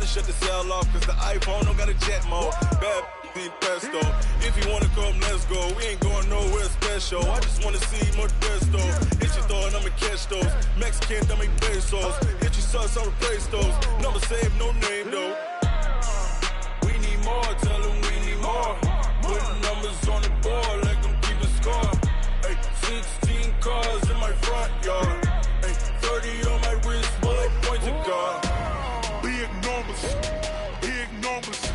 Gotta shut the cell off, cause the iPhone don't got a jet mode. Bad need pesto. If you wanna come, let's go. We ain't going nowhere special. I just wanna see more desto. Hit you throwing, I'ma catch those. Mexican, I make pesos. Hit you sus, I'll replace those. Number save, no name though. We need more, tell them we need more. Putting numbers on the board, let them keep a score. Ay, 16 cars in my front yard. Ay, 30 on my wrist, bullet point to God. Big numbers, big numbers.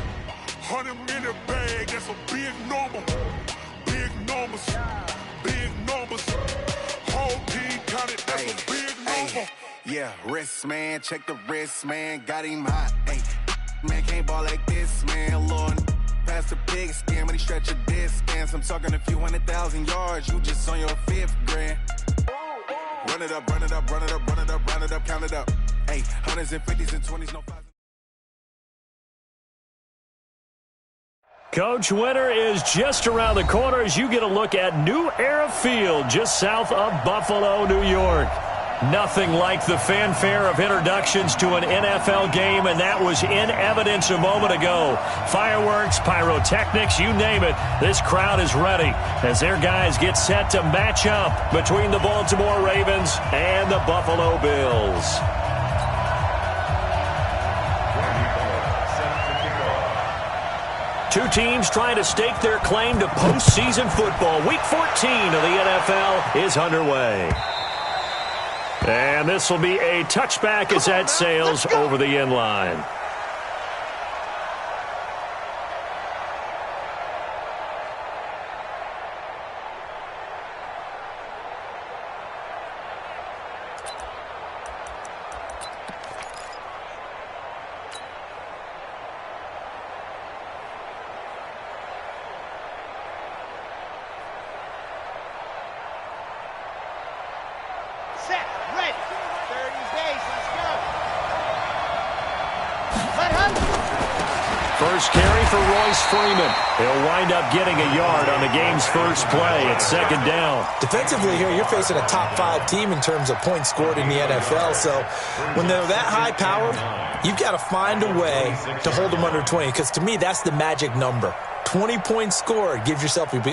100-minute bag, that's a big number. Big numbers, big numbers. Whole team counted, that's a big number. Yeah, wrist man, check the wrist man, got him hot. Ay, man can't ball like this, man. Lord, past the pig skin, when he stretch a distance. I'm talking a few 100,000 yards, you just on your 5th grand. Run it up, run it up, run it up, run it up, run it up, count it up. Hey, 100s and 50s and 20s, no 5s. Coach, winter is just around the corner as you get a look at New Era Field just south of Buffalo, New York. Nothing like the fanfare of introductions to an NFL game, and that was in evidence a moment ago. Fireworks, pyrotechnics, you name it. This crowd is ready as their guys get set to match up between the Baltimore Ravens and the Buffalo Bills. Two teams trying to stake their claim to postseason football. Week 14 of the NFL is underway. And this will be a touchback as that sails over the end line. First carry for Royce Freeman. He'll wind up getting a yard on the game's first play at second down. Defensively here, you're facing a top 5 team in terms of points scored in the NFL. So when they're that high powered, you've got to find a way to hold them under 20. Because to me, that's the magic number. 20 points scored, you give yourself your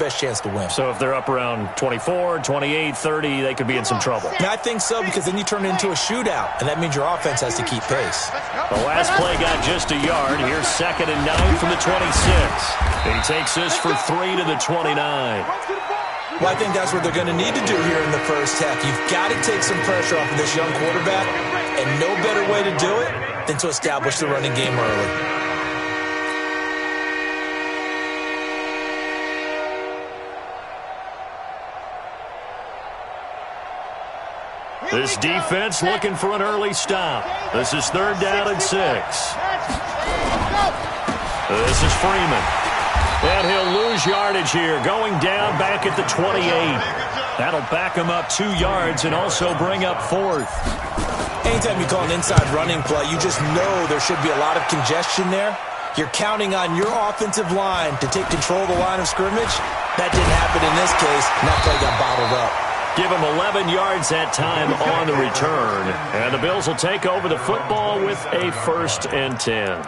best chance to win. So if they're up around 24, 28, 30, they could be in some trouble. I think so, because then you turn it into a shootout, and that means your offense has to keep pace. The last play got just a yard. Here's 2nd and 9 from the 26. He takes this for 3 to the 29. Well, I think that's what they're going to need to do here in the first half. You've got to take some pressure off of this young quarterback, and no better way to do it than to establish the running game early. This defense looking for an early stop. This is 3rd down and 6. This is Freeman. And he'll lose yardage here, going down back at the 28. That'll back him up 2 yards and also bring up 4th. Anytime you call an inside running play, you just know there should be a lot of congestion there. You're counting on your offensive line to take control of the line of scrimmage. That didn't happen in this case, and that play got bottled up. Give him 11 yards that time on the return. And the Bills will take over the football with a 1st and 10.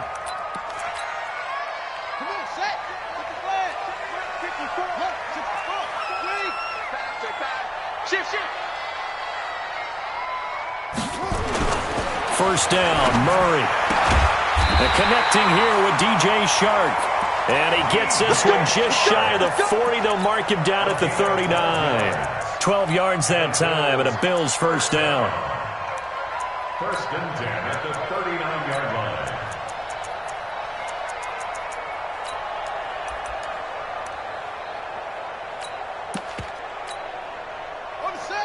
First down, Murray. And connecting here with DJ Shark. And he gets this one just shy of the 40. They'll mark him down at the 39. 12 yards that time and a Bills first down. 1st and 10 at the 39-yard line.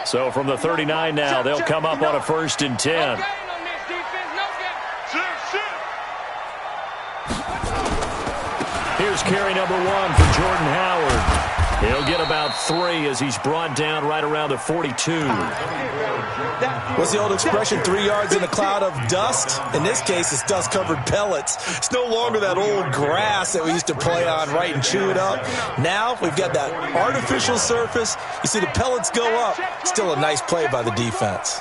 So from the 39 now, they'll come up on a 1st and 10. Here's carry number 1 for Jordan Howard. He'll get about 3 as he's brought down right around the 42. What's the old expression, 3 yards in a cloud of dust? In this case, it's dust-covered pellets. It's no longer that old grass that we used to play on, right, and chew it up. Now we've got that artificial surface. You see the pellets go up. Still a nice play by the defense.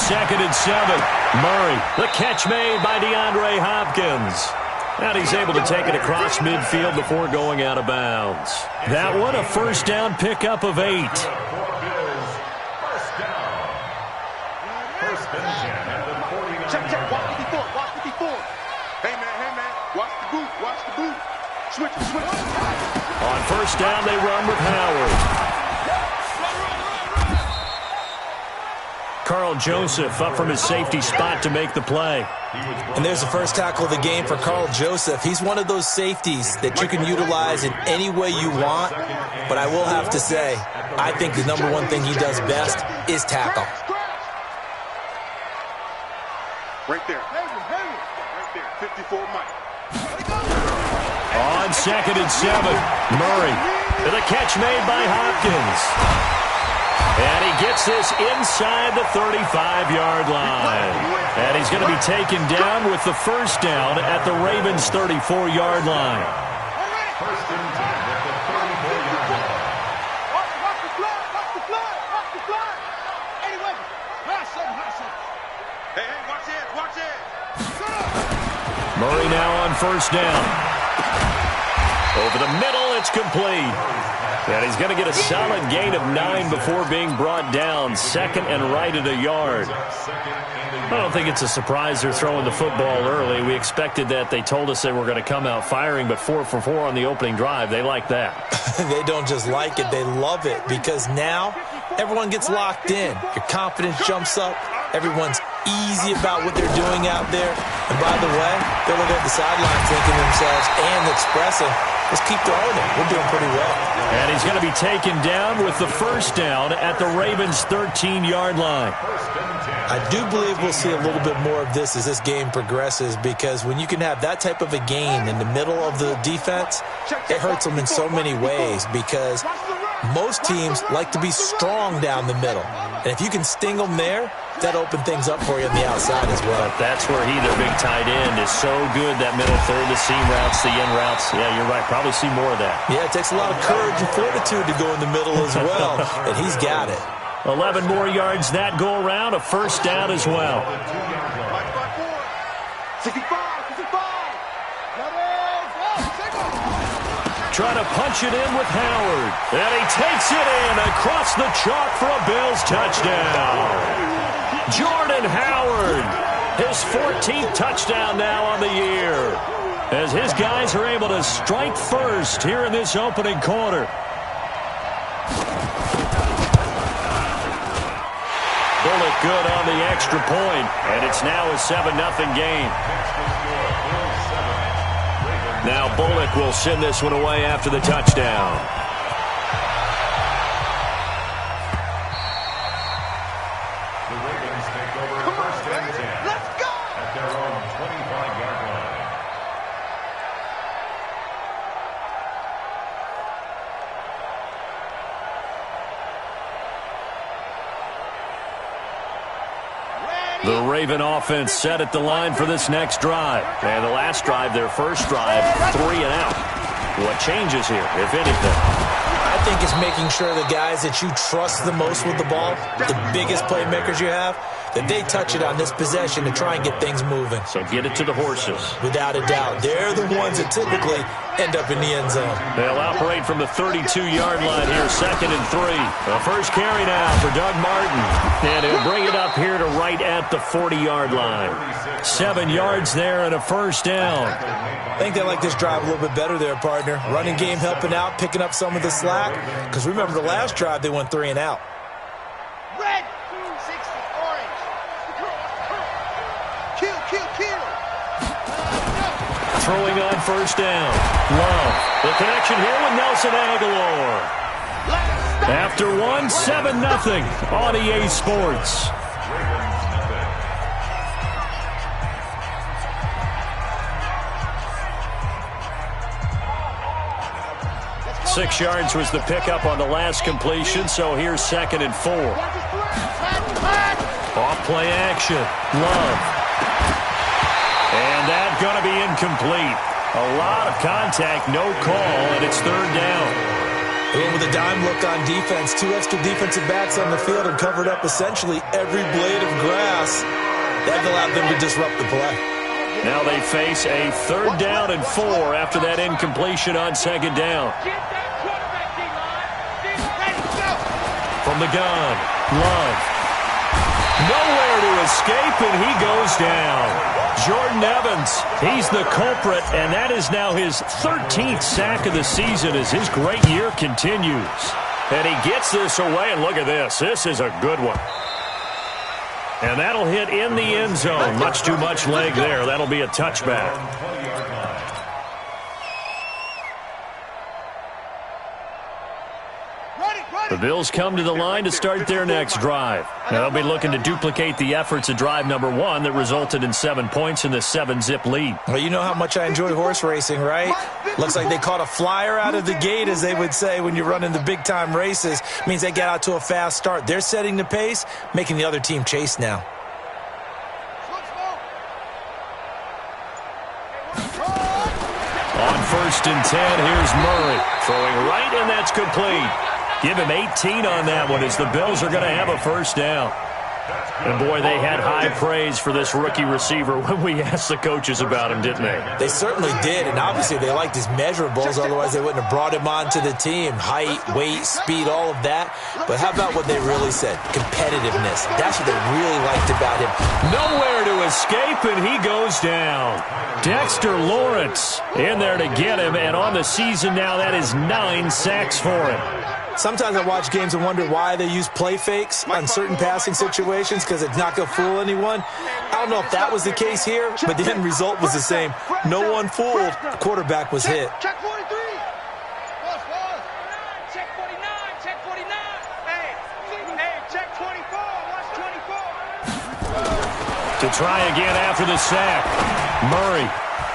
2nd and 7. Murray, the catch made by DeAndre Hopkins. And he's able to take it across midfield before going out of bounds. That one, a first down pickup of 8. Check. Watch 54. Hey, man. Watch the boot. Switch. On first down, they run with Howard. Carl Joseph up from his safety spot to make the play. And there's the first tackle of the game for Carl Joseph. He's one of those safeties that you can utilize in any way you want. But I will have to say, I think the number one thing he does best is tackle. Right there. 54 Mike. On 2nd and 7, Murray. The catch made by Hopkins. And he gets this inside the 35-yard line. And he's going to be taken down with the first down at the Ravens' 34-yard line. First and 10 at the 34-yard line. Watch the flag. Anyway, Hey, watch it. Murray now on first down. Over the middle, it's complete. And he's going to get a solid gain of 9 before being brought down. 2nd and right at a yard. I don't think it's a surprise they're throwing the football early. We expected that. They told us they were going to come out firing, but 4 for 4 on the opening drive. They like that. They don't just like it, they love it, because now everyone gets locked in. Your confidence jumps up. Everyone's easy about what they're doing out there. And by the way, they're looking at the sideline thinking to themselves and expressing, let's keep throwing it. We're doing pretty well. And he's going to be taken down with the first down at the Ravens' 13-yard line. I do believe we'll see a little bit more of this as this game progresses, because when you can have that type of a gain in the middle of the defense, it hurts them in so many ways, because most teams like to be strong down the middle. And if you can sting them there, that opens things up for you on the outside as well. But that's where their big tight end, is so good, that middle third, the seam routes, the in routes. Yeah, you're right. Probably see more of that. Yeah, it takes a lot of courage and fortitude to go in the middle as well, and he's got it. 11 more yards that go around, a first down as well. 65. Trying to punch it in with Howard. And he takes it in across the chalk for a Bills touchdown. Jordan Howard, his 14th touchdown now on the year, as his guys are able to strike first here in this opening quarter. Bullock good on the extra point, and it's now a 7-0 game. Now Bullock will send this one away after the touchdown. The Ravens take over first and 10. Let's go! At their own 25-yard line. The Raven offense set at the line for this next drive. And the last drive, their first drive, 3 and out. What changes here, if anything? I think it's making sure the guys that you trust the most with the ball, the biggest playmakers you have, that they touch it on this possession to try and get things moving. So get it to the horses. Without a doubt. They're the ones that typically end up in the end zone. They'll operate from the 32-yard line here, 2nd and 3. The first carry now for Doug Martin. And he'll bring it up here to right at the 40-yard line. 7 yards there and a first down. I think they like this drive a little bit better there, partner. Running game helping out, picking up some of the slack. Because remember, the last drive, they went 3 and out. Red, 60, orange. Kill. Throwing on first down. Love. The connection here with Nelson Aguilar. After 7-0 on EA Sports. 6 yards was the pickup on the last completion, so here's 2nd and 4. Off play action. Love. And that's going to be incomplete. A lot of contact, no call, and it's 3rd down. They went with a dime look on defense. 2 extra defensive backs on the field and covered up essentially every blade of grass. That allowed them to disrupt the play. Now they face a 3rd down and 4 after that incompletion on 2nd down. From the gun, Love. Nowhere to escape, and he goes down. Jordan Evans, he's the culprit, and that is now his 13th sack of the season as his great year continues. And he gets this away, and look at this. This is a good one. And that'll hit in the end zone. Much too much leg there. That'll be a touchback. The Bills come to the line to start their next drive. Now they'll be looking to duplicate the efforts of drive number 1 that resulted in 7 points in the 7-zip lead. Well, you know how much I enjoy horse racing, right? Looks like they caught a flyer out of the gate, as they would say when you're running the big-time races. Means they get out to a fast start. They're setting the pace, making the other team chase now. On 1st and 10, here's Murray. Throwing right, and that's complete. Give him 18 on that one as the Bills are going to have a 1st down. And, boy, they had high praise for this rookie receiver when we asked the coaches about him, didn't they? They certainly did, and obviously they liked his measurables. Otherwise, they wouldn't have brought him onto the team. Height, weight, speed, all of that. But how about what they really said? Competitiveness. That's what they really liked about him. Nowhere to escape, and he goes down. Dexter Lawrence in there to get him, and on the season now, that is 9 sacks for him. Sometimes I watch games and wonder why they use play fakes on certain passing situations, because it's not going to fool anyone. I don't know if that was the case here, but the end result was the same. No one fooled. The quarterback was hit. Check 43. Check 49. Check 49. Hey, check 24. Watch 24. To try again after the sack. Murray.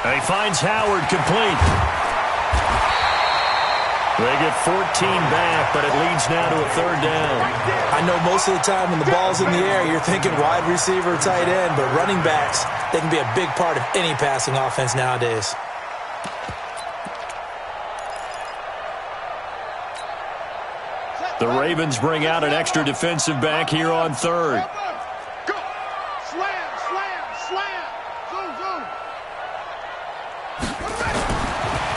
And he finds Howard complete. They get 14 back, but it leads now to a 3rd down. I know most of the time when the ball's in the air, you're thinking wide receiver, tight end, but running backs, they can be a big part of any passing offense nowadays. The Ravens bring out an extra defensive back here on 3rd. Go. Slam, slam, slam. Zoom, zoom.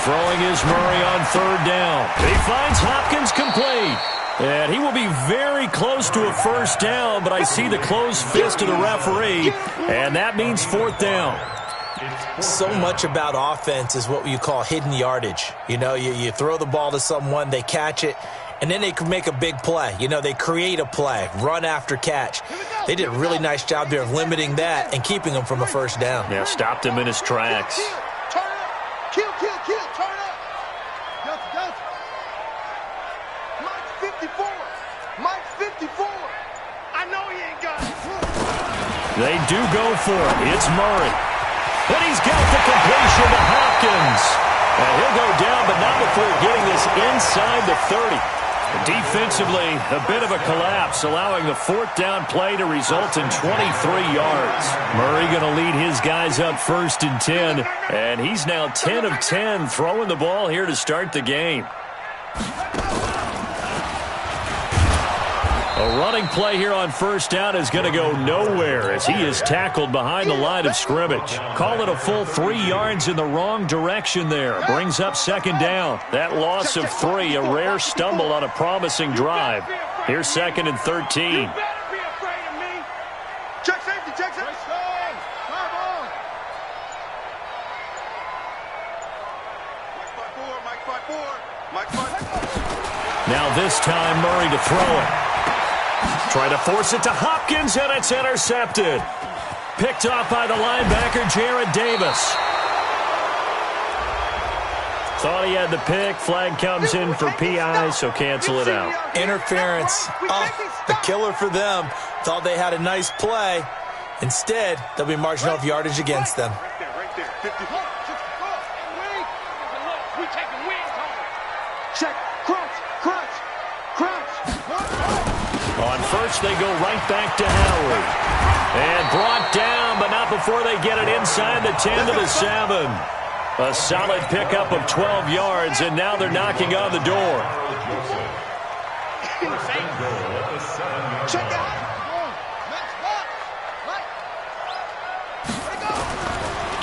Throwing is Murray on 3rd down. He finds Hopkins complete. And he will be very close to a 1st down, but I see the closed fist of the referee, and that means 4th down. So much about offense is what you call hidden yardage. You know, you throw the ball to someone, they catch it, and then they can make a big play. You know, they create a play, run after catch. They did a really nice job there of limiting that and keeping him from a 1st down. Yeah, stopped him in his tracks. Turn up. Kill, kill, kill. Turn up. Delta. Mike 54. Mike 54. I know he ain't got it. They do go for it. It's Murray. And he's got the completion to Hopkins. And he'll go down, but not before getting this inside the 30. Defensively, a bit of a collapse, allowing the 4th down play to result in 23 yards. Murray going to lead his guys up 1st and 10, and he's now 10 of 10 throwing the ball here to start the game. A running play here on 1st down is going to go nowhere as he is tackled behind the line of scrimmage. Call it a full 3 yards in the wrong direction there. Brings up 2nd down. That loss of 3, a rare stumble on a promising drive. Here's 2nd and 13. Check safety, check safety. Mike 5-4. Now this time Murray to throw it. Try to force it to Hopkins, and it's intercepted. Picked off by the linebacker, Jarrad Davis. Thought he had the pick. Flag comes in for PI, so cancel it out. Interference. A killer for them. Thought they had a nice play. Instead, they'll be marching off yardage against them. Right there. 50. We taking wins home. Check. Crunch. On 1st, they go right back to Howard. And brought down, but not before they get it inside the 10 to the 7. A solid pickup of 12 yards, and now they're knocking on the door. Check out.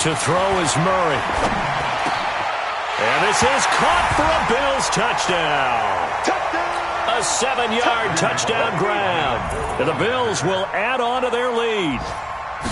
To throw is Murray. And this is caught for a Bills touchdown. A 7-yard touchdown grab. And the Bills will add on to their lead.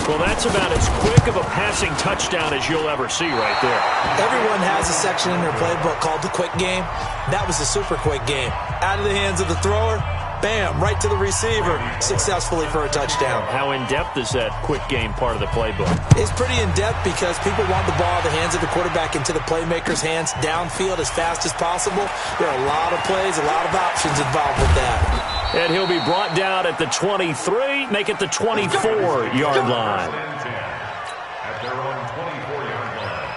Well, that's about as quick of a passing touchdown as you'll ever see right there. Everyone has a section in their playbook called the quick game. That was a super quick game. Out of the hands of the thrower, bam, right to the receiver, successfully for a touchdown. How in-depth is that quick game part of the playbook? It's pretty in-depth because people want the ball out of the hands of the quarterback into the playmaker's hands downfield as fast as possible. There are a lot of plays, a lot of options involved with that. And he'll be brought down at the 23, make it the 24-yard line. At their own 24-yard line.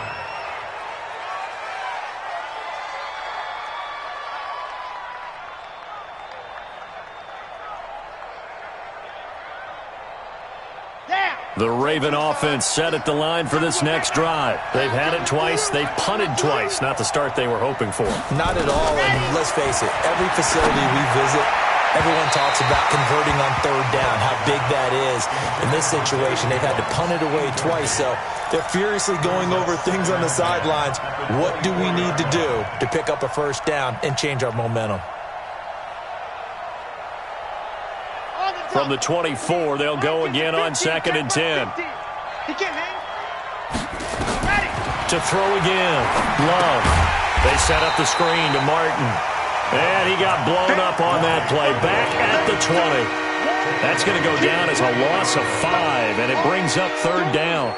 The Raven offense set at the line for this next drive. They've had it twice. They've punted twice. Not the start they were hoping for. Not at all. And let's face it, every facility we visit, everyone talks about converting on third down, how big that is. In this situation, they've had to punt it away twice, so they're furiously going over things on the sidelines. What do we need to do to pick up a first down and change our momentum? From the 24, they'll go again on 2nd and 10. To throw again. Love. They set up the screen to Martin. And he got blown up on that play. Back at the 20. That's going to go down as a loss of 5, and it brings up third down.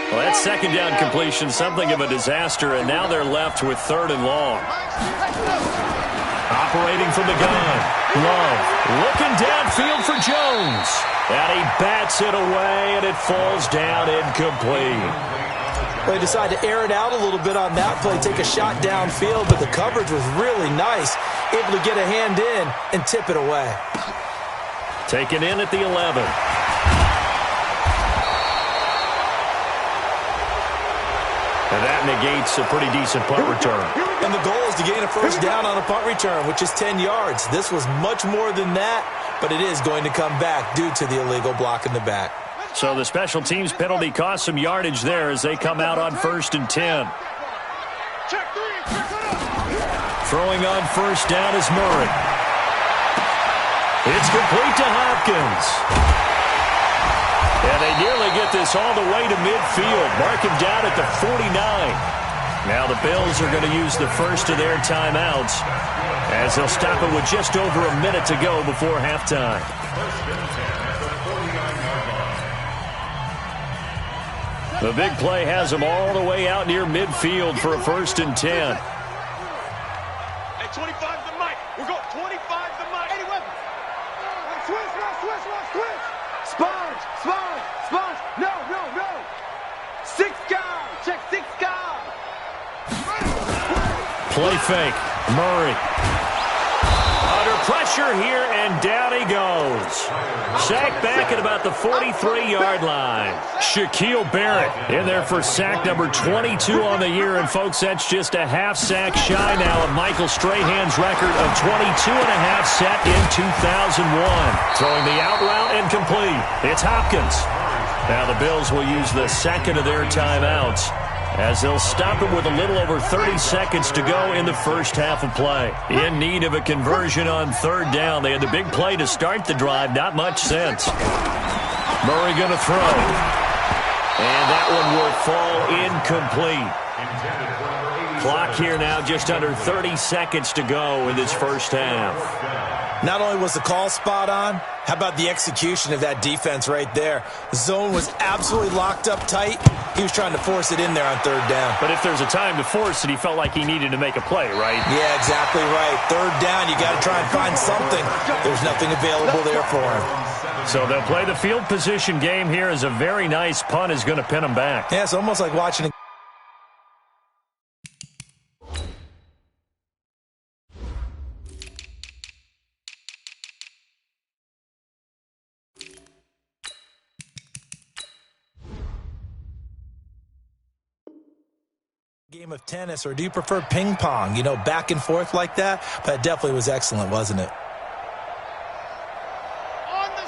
Well, that second down completion, something of a disaster, and now they're left with 3rd and long. Operating from the gun. Love looking downfield for Jones. And he bats it away, and it falls down incomplete. They decided to air it out a little bit on that play, take a shot downfield, but the coverage was really nice. Able to get a hand in and tip it away. Taken in at the 11. And that negates a pretty decent punt return. And the goal is to gain a first down on a punt return, which is 10 yards. This was much more than that, but it is going to come back due to the illegal block in the back. So the special teams penalty cost some yardage there as they come out on 1st and 10. Throwing on first down is Murray. It's complete to Hopkins. And they nearly get this all the way to midfield. Mark him down at the 49. Now the Bills are going to use the first of their timeouts as they'll stop it with just over a minute to go before halftime. The big play has them all the way out near midfield for a 1st and 10. Hey, 25 the mic. We're going 25 the mic. 80 weapons. Switch. Sponge. No. 6 guard. Check 6 guard. Play fake. Murray. Under pressure here, and down he goes. Sacked back at about the 43-yard line. Shaquille Barrett in there for sack number 22 on the year. And, folks, that's just a half sack shy now of Michael Strahan's record of 22 and a half set in 2001. Throwing the out route and complete. It's Hopkins. Now the Bills will use the second of their timeouts as they'll stop it with a little over 30 seconds to go in the first half of play. In need of a conversion on 3rd down. They had the big play to start the drive. Not much sense. Murray going to throw. And that one will fall incomplete. Clock here now just under 30 seconds to go in this first half. Not only was the call spot on, how about the execution of that defense right there? The zone was absolutely locked up tight. He was trying to force it in there on 3rd down. But if there's a time to force it, he felt like he needed to make a play, right? Yeah, exactly right. 3rd down, you got to try and find something. There's nothing available there for him. So they'll play the field position game here as a very nice punt is going to pin them back. Yeah, it's almost like watching a Game of tennis, or do you prefer ping pong? You know, back and forth like that? But it definitely was excellent, wasn't it?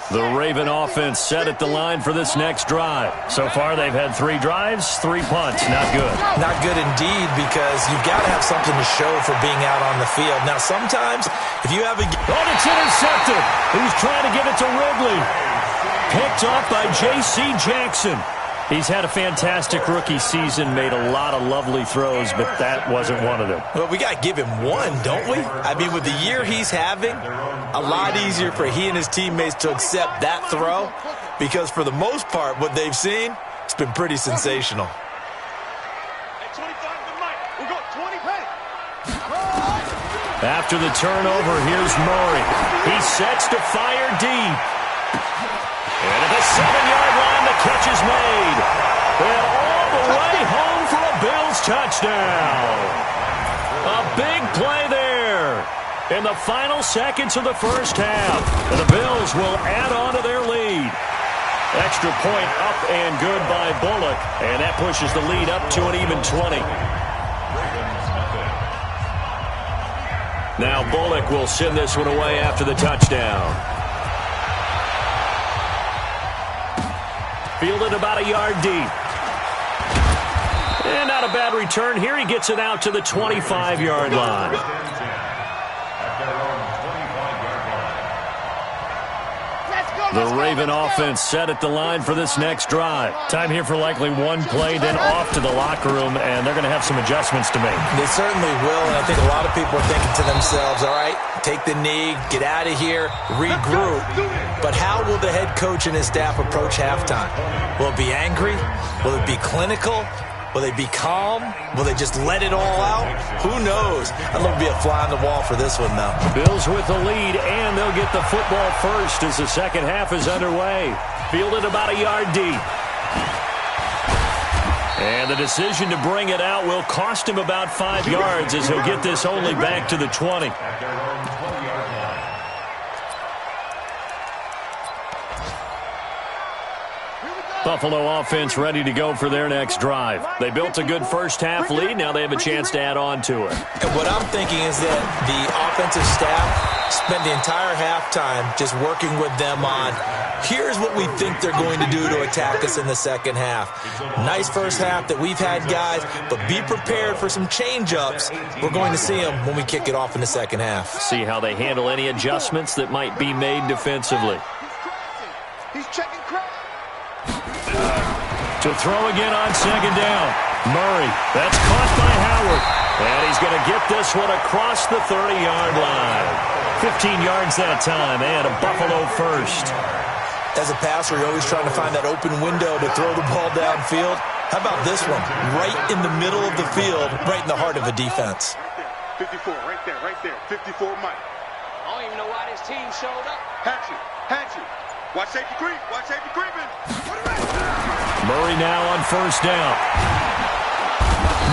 The Raven offense set at the line for this next drive. So far, they've had 3 drives, 3 punts. Not good. Not good indeed, because you've got to have something to show for being out on the field. Now, sometimes, if you have a... Oh, it's intercepted. He's trying to get it to Ridley. Picked off by J.C. Jackson. He's had a fantastic rookie season, made a lot of lovely throws, but that wasn't one of them. Well, we got to give him one, don't we? I mean, with the year he's having, a lot easier for he and his teammates to accept that throw, because for the most part, what they've seen, it's been pretty sensational. After the turnover, here's Murray. He sets to fire deep. And at the 7-yard line, the catch is made. And all the way home for a Bills touchdown. A big play there in the final seconds of the first half. And the Bills will add on to their lead. Extra point up and good by Bullock. And that pushes the lead up to an even 20. Now Bullock will send this one away after the touchdown. Fielded about a yard deep. And not a bad return here. He gets it out to the 25-yard line. The Raven offense set at the line for this next drive. Time here for likely one play, then off to the locker room, and they're going to have some adjustments to make. They certainly will, and I think a lot of people are thinking to themselves, all right, take the knee, get out of here, regroup. But how will the head coach and his staff approach halftime? Will it be angry? Will it be clinical? Will they be calm? Will they just let it all out? Who knows? I'd love to be a fly on the wall for this one, though. Bills with the lead, and they'll get the football first as the second half is underway. Fielded about a yard deep. And the decision to bring it out will cost him about 5 yards as he'll get this only back to the 20. Buffalo offense ready to go for their next drive. They built a good first-half lead. Now they have a chance to add on to it. And what I'm thinking is that the offensive staff spent the entire halftime just working with them on, here's what we think they're going to do to attack us in the second half. Nice first half that we've had, guys, but be prepared for some change-ups. We're going to see them when we kick it off in the second half. See how they handle any adjustments that might be made defensively. He's checking crowd. To throw again on second down. Murray, that's caught by Howard. And he's going to get this one across the 30-yard line. 15 yards that time, and a Buffalo first. As a passer, you're always trying to find that open window to throw the ball downfield. How about this one? Right in the middle of the field, right in the heart of a defense. 54, right there, 54 Mike. I don't even know why this team showed up. Hatchet. Watch safety creep, creeping. Murray now on first down.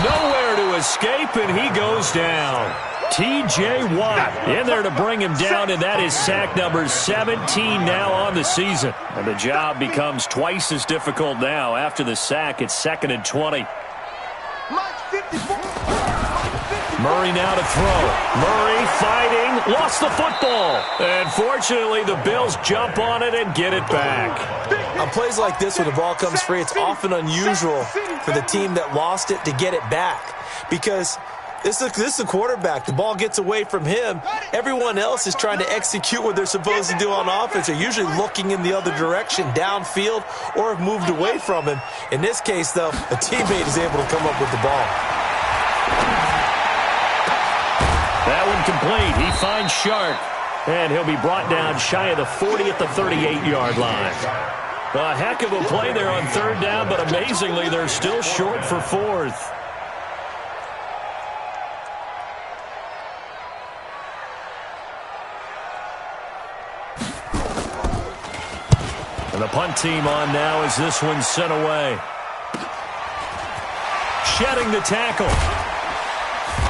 Nowhere to escape, and he goes down. T.J. Watt in there to bring him down, and that is sack number 17 now on the season. And the job becomes twice as difficult now. After the sack, it's 2nd and 20. Murray now to throw. Murray fighting, lost the football. And fortunately, the Bills jump on it and get it back. On plays like this, when the ball comes free, it's often unusual for the team that lost it to get it back. Because this is the quarterback. The ball gets away from him. Everyone else is trying to execute what they're supposed to do on offense. They're usually looking in the other direction, downfield, or have moved away from him. In this case, though, a teammate is able to come up with the ball. That one complete. He finds Sharp. And he'll be brought down shy of the 40 at the 38-yard line. A heck of a play there on third down, but amazingly, they're still short for fourth. And the punt team on now as this one's sent away. Shedding the tackle.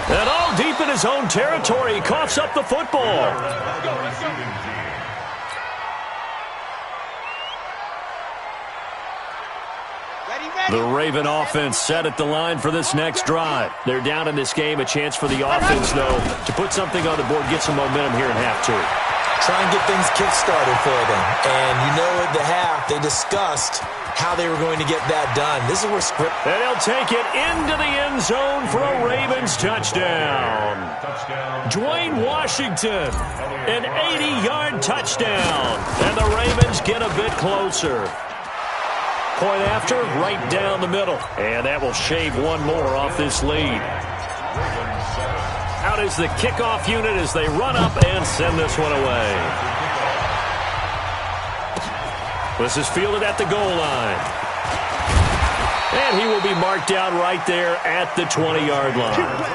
And all deep in his own territory, he coughs up the football. The Raven offense set at the line for this next drive. They're down in this game. A chance for the offense, though, to put something on the board, get some momentum here in half 2. Try and get things kick-started for them. And you know at the half, they discussed how they were going to get that done. This is where script... And he'll take it into the end zone for a Ravens touchdown. Dwayne Washington, an 80-yard touchdown. And the Ravens get a bit closer. Point after, right down the middle. And that will shave one more off this lead. Out is the kickoff unit as they run up and send this one away. This is fielded at the goal line. And he will be marked down right there at the 20-yard line.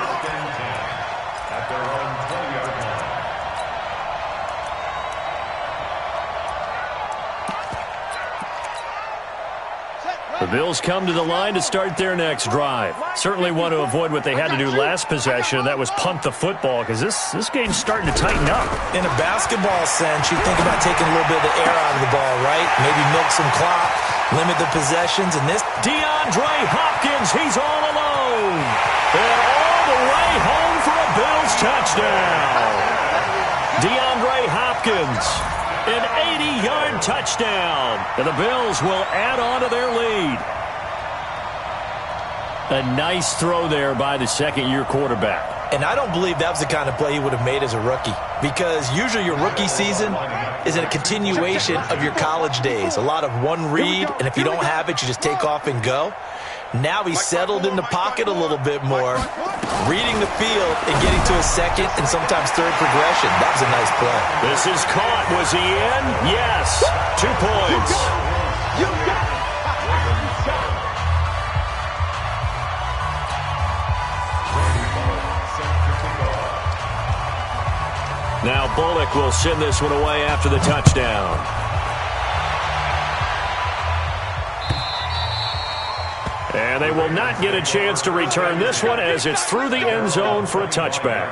The Bills come to the line to start their next drive. Certainly want to avoid what they had to do last possession, and that was punt the football, because this game's starting to tighten up. In a basketball sense, you think about taking a little bit of the air out of the ball, right? Maybe milk some clock, limit the possessions, and this... DeAndre Hopkins, he's all alone. And all the way home for a Bills touchdown. DeAndre Hopkins. An 80-yard touchdown. And the Bills will add on to their lead. A nice throw there by the second-year quarterback. And I don't believe that was the kind of play he would have made as a rookie. Because usually your rookie season is a continuation of your college days. A lot of one read, and if you don't have it, you just take off and go. Now he's settled in the pocket a little bit more, reading the field and getting to a second and sometimes third progression. That was a nice play. This is caught. Was he in? Yes. 2 points. Now Bullock will send this one away after the touchdown. And they will not get a chance to return this one as it's through the end zone for a touchback.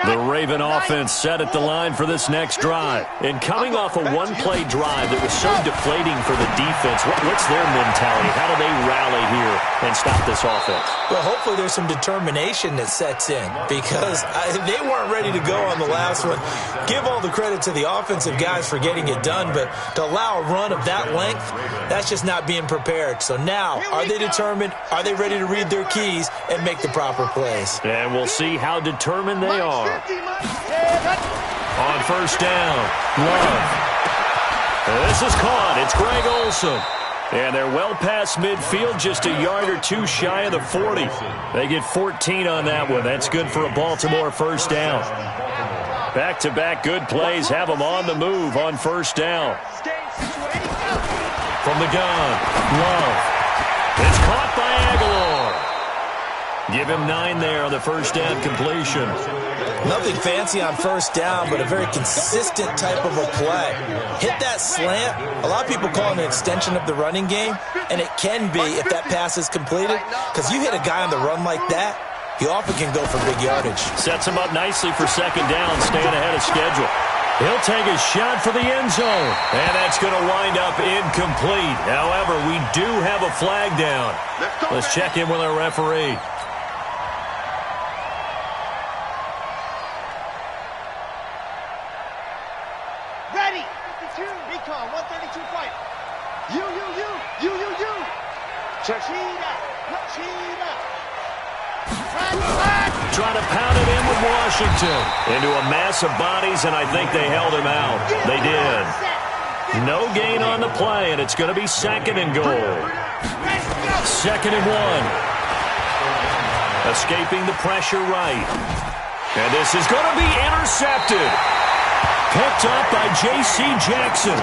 The Raven offense set at the line for this next drive. And coming off a one-play drive that was so deflating for the defense, what's their mentality? How do they rally here and stop this offense? Well, hopefully there's some determination that sets in because they weren't ready to go on the last one. Give all the credit to the offensive guys for getting it done, but to allow a run of that length, that's just not being prepared. So now, are they determined? Are they ready to read their keys and make the proper plays? And we'll see how determined they are. On first down, Love. This is caught. It's Greg Olsen. And they're well past midfield, just a yard or two shy of the 40. They get 14 on that one. That's good for a Baltimore first down. Back-to-back good plays have them on the move on first down. From the gun, Love. It's caught by Aguilar. Give him 9 there on the first down completion. Nothing fancy on first down, but a very consistent type of a play. Hit that slant. A lot of people call it an extension of the running game, and it can be if that pass is completed, because you hit a guy on the run like that, he often can go for big yardage. Sets him up nicely for second down, staying ahead of schedule. He'll take a shot for the end zone, and that's going to wind up incomplete. However, we do have a flag down. Let's check in with our referee. Trying to pound it in with Washington. Into a mass of bodies, and I think they held him out. They did. No gain on the play, and it's going to be second and goal. 2nd and 1. Escaping the pressure right. And this is going to be intercepted. Picked up by J.C. Jackson.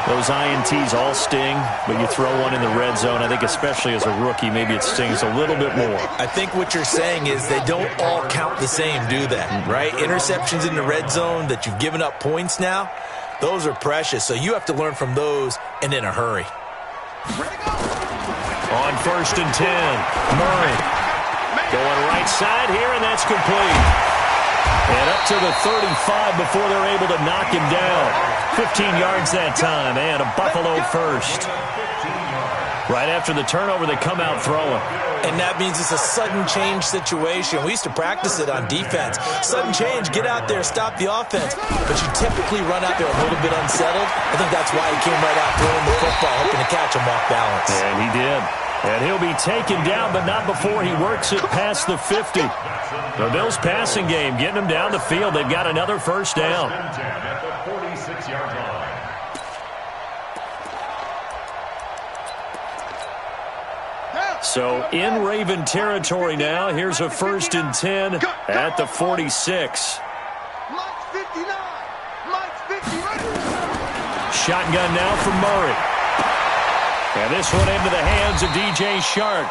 Those INTs all sting, but you throw one in the red zone. I think especially as a rookie, maybe it stings a little bit more. I think what you're saying is they don't all count the same, do they? Right? Interceptions in the red zone that you've given up points now, those are precious. So you have to learn from those and in a hurry. On 1st and 10, Murray. Going right side here, and that's complete. And up to the 35 before they're able to knock him down. 15 yards that time, and a Buffalo first. Right after the turnover, they come out throwing. And that means it's a sudden change situation. We used to practice it on defense. Sudden change, get out there, stop the offense. But you typically run out there a little bit unsettled. I think that's why he came right out throwing the football, hoping to catch him off balance. And he did. And he'll be taken down, but not before he works it past the 50. The Bills' passing game getting them down the field. They've got another first down. At the 46-yard line. So in Raven territory now. Here's a 1st and 10 at the 46. Shotgun now for Murray. And this one into the hands of DJ Shark.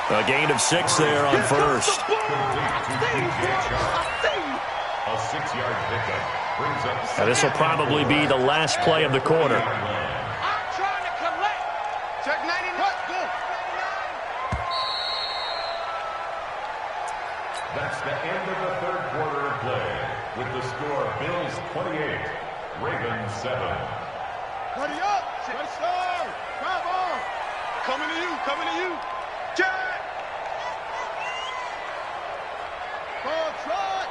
A gain of 6 there on first. A 6-yard pickup brings up. Now this will probably be the last play of the quarter. I'm trying to collect. Check 99. That's the end of the third quarter of play. With the score, Bills 28, Ravens 7. Buddy up! Right side! Drive on! Coming to you! Coming to you! Jack! Ball trot!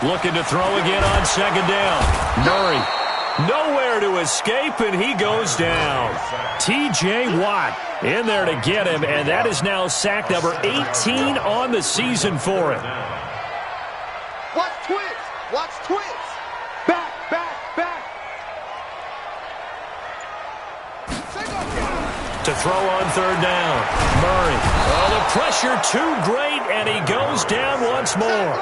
Looking to throw again on 2nd down. Murray. Nowhere to escape, and he goes down. T.J. Watt in there to get him, and that is now sack number 18 on the season for him. Watch twist! Watch twist! Back, back, back! To throw on 3rd down. Murray. Oh, the pressure too great, and he goes down once more.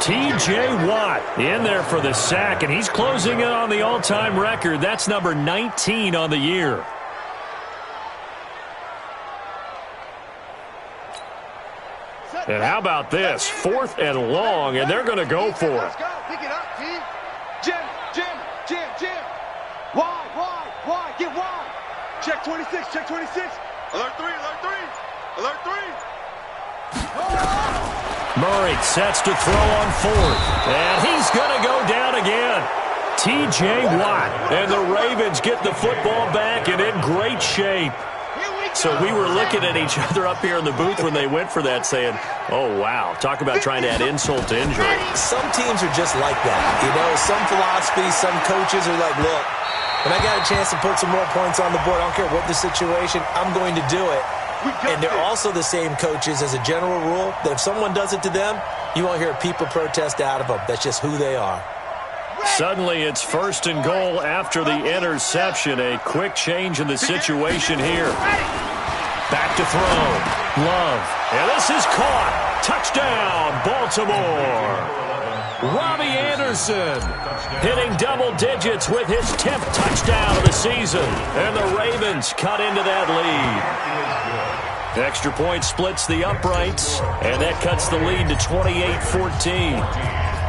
T.J. Watt in there for the sack, and he's closing in on the all-time record. That's number 19 on the year. And how about this? 4th and long, and they're going to go for it. Let's go! Pick it up, T! Jim! Wide! Get wide! Check 26, check 26! Alert 3, alert 3! Alert 3! Murray sets to throw on 4th, and he's going to go down again. T.J. Watt, and the Ravens get the football back and in great shape. So we were looking at each other up here in the booth when they went for that saying, oh, wow, talk about trying to add insult to injury. Some teams are just like that. You know, some philosophies, some coaches are like, look, when I got a chance to put some more points on the board, I don't care what the situation, I'm going to do it. And they're also the same coaches as a general rule that if someone does it to them, you won't hear people protest out of them. That's just who they are. Suddenly it's 1st and goal after the interception. A quick change in the situation here. Back to throw. Love. And this is caught. Touchdown, Baltimore. Robbie Anderson hitting double digits with his 10th touchdown of the season. And the Ravens cut into that lead. Extra point splits the uprights, and that cuts the lead to 28-14.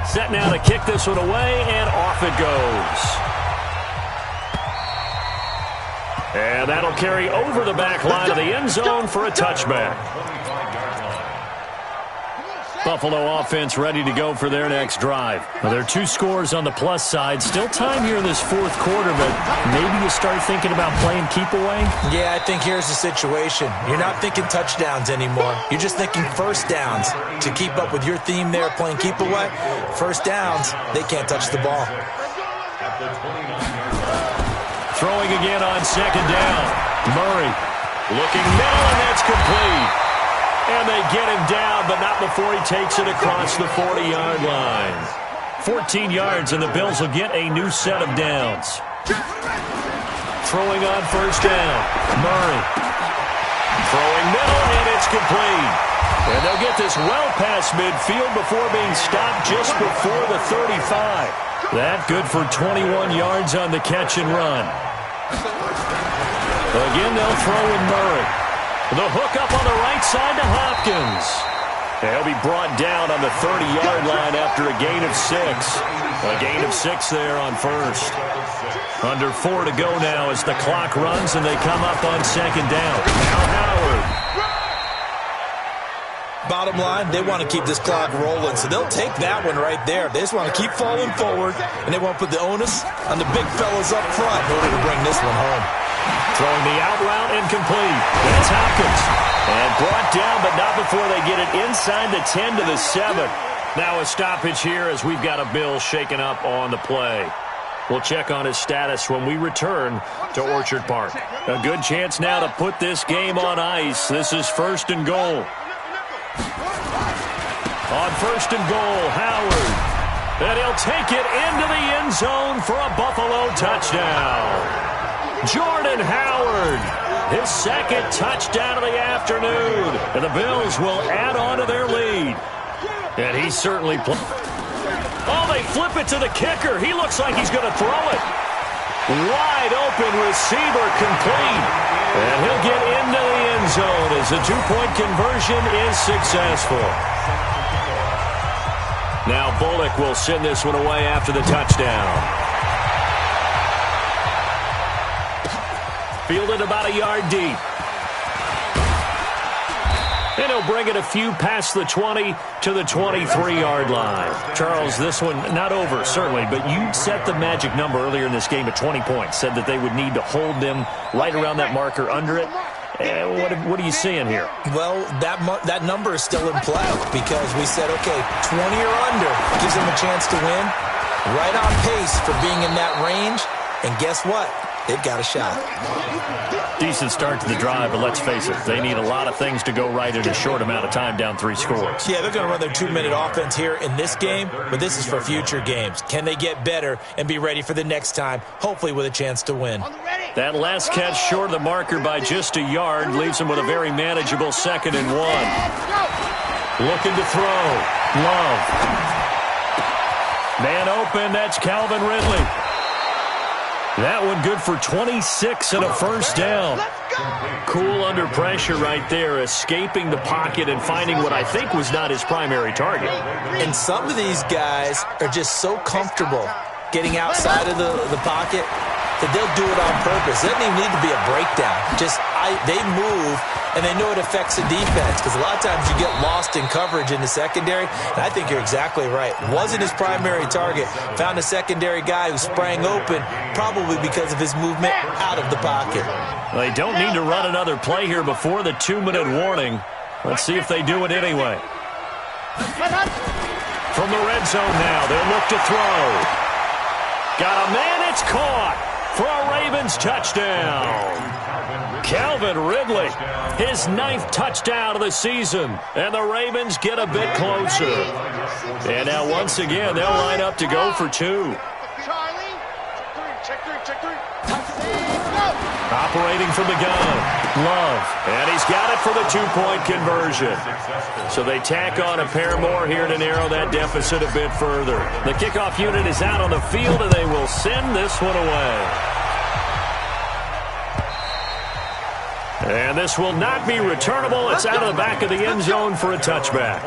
Set now to kick this one away, and off it goes. And that'll carry over the back line of the end zone for a touchback. Buffalo offense ready to go for their next drive. Well, there are 2 scores on the plus side. Still time here in this 4th quarter, but maybe you start thinking about playing keep away? Yeah, I think here's the situation. You're not thinking touchdowns anymore. You're just thinking first downs. To keep up with your theme there, playing keep away, first downs, they can't touch the ball. Throwing again on 2nd down. Murray looking middle, and that's complete. And they get him down, but not before he takes it across the 40-yard line. 14 yards, and the Bills will get a new set of downs. Throwing on 1st down. Murray. Throwing middle, and it's complete. And they'll get this well past midfield before being stopped just before the 35. That good for 21 yards on the catch and run. Again, they'll throw in Murray. The hook up on the right side to Hopkins. He'll be brought down on the 30-yard line after a gain of 6. A gain of 6 there on first. Under 4 to go now as the clock runs and they come up on second down. Now Howard. Bottom line, they want to keep this clock rolling, so they'll take that one right there. They just want to keep falling forward, and they want to put the onus on the big fellas up front in order to bring this one home. Throwing the out route incomplete. That's Hopkins. And brought down, but not before they get it inside the 10 to the 7. Now a stoppage here as we've got a Bill shaken up on the play. We'll check on his status when we return to Orchard Park. A good chance now to put this game on ice. This is first and goal. On first and goal, Howard. And he'll take it into the end zone for a Buffalo touchdown. Jordan Howard, his second touchdown of the afternoon. And the Bills will add on to their lead. And he certainly played. Oh, they flip it to the kicker. He looks like he's going to throw it. Wide open receiver complete. And he'll get into the end zone as the two-point conversion is successful. Now Bullock will send this one away after the touchdown. Fielded about a yard deep. And he'll bring it a few past the 20 to the 23-yard line. Charles, this one not over, certainly, but you set the magic number earlier in this game at 20 points. Said that they would need to hold them right around that marker under it. What are you seeing here? Well, that number is still in play because we said, okay, 20 or under gives them a chance to win. Right on pace for being in that range. And guess what? They've got a shot. Decent start to the drive, but let's face it, they need a lot of things to go right in a short amount of time, down 3 scores. Yeah, they're going to run their 2-minute offense here in this game, but this is for future games. Can they get better and be ready for the next time, hopefully with a chance to win? That last catch short of the marker by just a yard leaves them with a very manageable 2nd and 1. Looking to throw. Love. Man open, that's Calvin Ridley. That one good for 26 and a first down. Cool under pressure right there, escaping the pocket and finding what I think was not his primary target. And some of these guys are just so comfortable getting outside of the pocket that they'll do it on purpose. It doesn't even need to be a breakdown. They move, and they know it affects the defense because a lot of times you get lost in coverage in the secondary, and I think you're exactly right. Wasn't his primary target. Found a secondary guy who sprang open, probably because of his movement out of the pocket. They don't need to run another play here before the 2-minute warning. Let's see if they do it anyway. From the red zone now, they'll look to throw. Got a man, it's caught for a Ravens touchdown. Calvin Ridley, his 9th touchdown of the season, and the Ravens get a bit closer. And now once again, they'll line up to go for 2. Operating from the gun, Love, and he's got it for the 2-point conversion. So they tack on a pair more here to narrow that deficit a bit further. The kickoff unit is out on the field, and they will send this one away. And this will not be returnable. It's out of the back of the end zone for a touchback.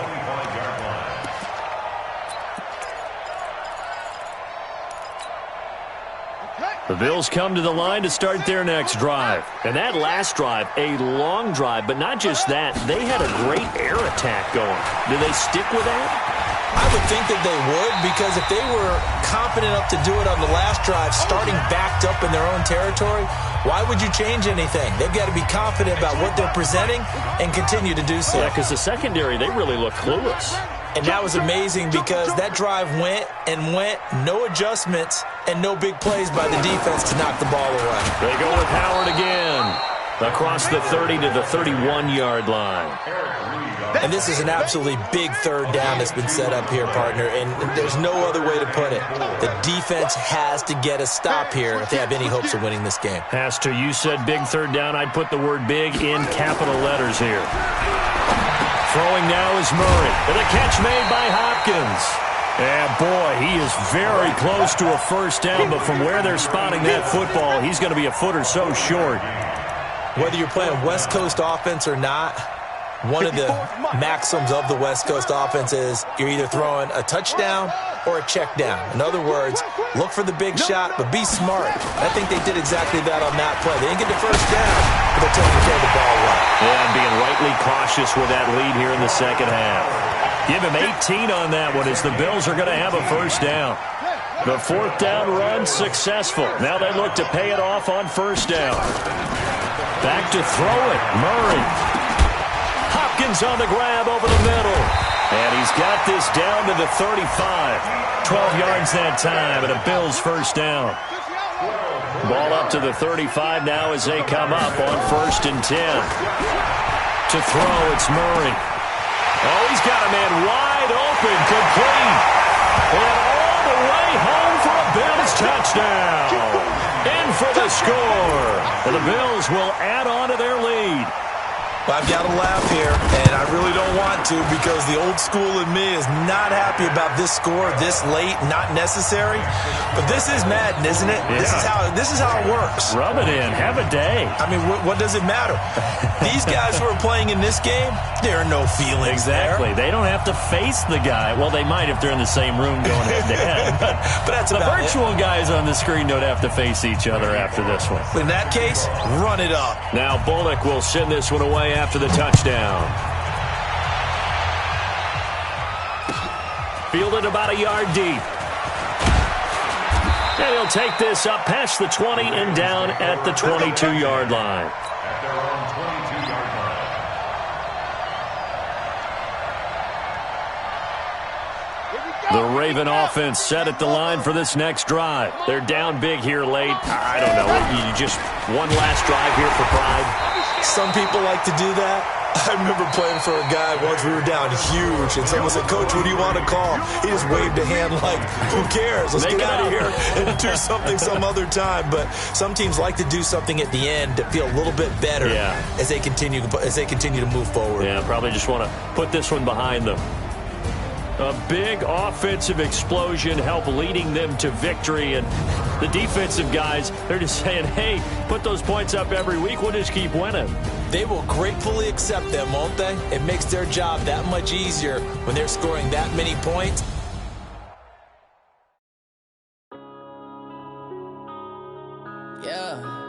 The Bills come to the line to start their next drive. And that last drive, a long drive, but not just that. They had a great air attack going. Do they stick with that? I would think that they would, because if they were confident enough to do it on the last drive, starting backed up in their own territory, why would you change anything? They've got to be confident about what they're presenting and continue to do so. Yeah, because the secondary, they really look clueless. And that was amazing because that drive went and went, no adjustments and no big plays by the defense to knock the ball away. They go with Howard again across the 30 to the 31-yard line. And this is an absolutely big 3rd down that's been set up here, partner, and there's no other way to put it. The defense has to get a stop here if they have any hopes of winning this game. Has to. You said big 3rd down. I'd put the word big in capital letters here. Throwing now is Murray. And a catch made by Hopkins. And boy, he is very close to a first down, but from where they're spotting that football, he's going to be a foot or so short. Whether you're playing West Coast offense or not, One of the maxims of the West Coast offense is you're either throwing a touchdown or a check down. In other words, look for the big shot, but be smart. I think they did exactly that on that play. They didn't get the first down, but they're taking care of the ball well. And being rightly cautious with that lead here in the second half. Give him 18 on that one as the Bills are going to have a first down. The fourth down run successful. Now they look to pay it off on first down. Back to throw it. Murray. Hopkins on the grab over the middle. And he's got this down to the 35. 12 yards that time, and a Bills first down. Ball up to the 35 now as they come up on 1st and 10. To throw, it's Murray. Oh, he's got a man wide open, complete. And all the way home for a Bills touchdown. In for the score. And the Bills will add on to their lead. Well, I've got to laugh here, and I really don't want to because the old school in me is not happy about this score this late, not necessary. But this is Madden, isn't it? Yeah. This is how it works. Rub it in. Have a day. I mean, what does it matter? These guys who are playing in this game, there are no feelings Exactly. there. They don't have to face the guy. Well, they might if they're in the same room going head-to-head. But that's the about virtual guys on the screen don't have to face each other after this one. In that case, run it up. Now Bullock will send this one away after the touchdown. Fielded about a yard deep. And he'll take this up past the 20 and down at the 22-yard line. At their own 22-yard line. The Raven offense set at the line for this next drive. They're down big here late. I don't know. You just one last drive here for pride. Some people like to do that. I remember playing for a guy once. We were down huge, and someone said, "Coach, what do you want to call?" He just waved a hand like, "Who cares? Let's get out of here and do something some other time." But some teams like to do something at the end to feel a little bit better as they continue to move forward. Yeah, probably just want to put this one behind them. A big offensive explosion helped leading them to victory. And the defensive guys, they're just saying, hey, put those points up every week. We'll just keep winning. They will gratefully accept them, won't they? It makes their job that much easier when they're scoring that many points. Yeah.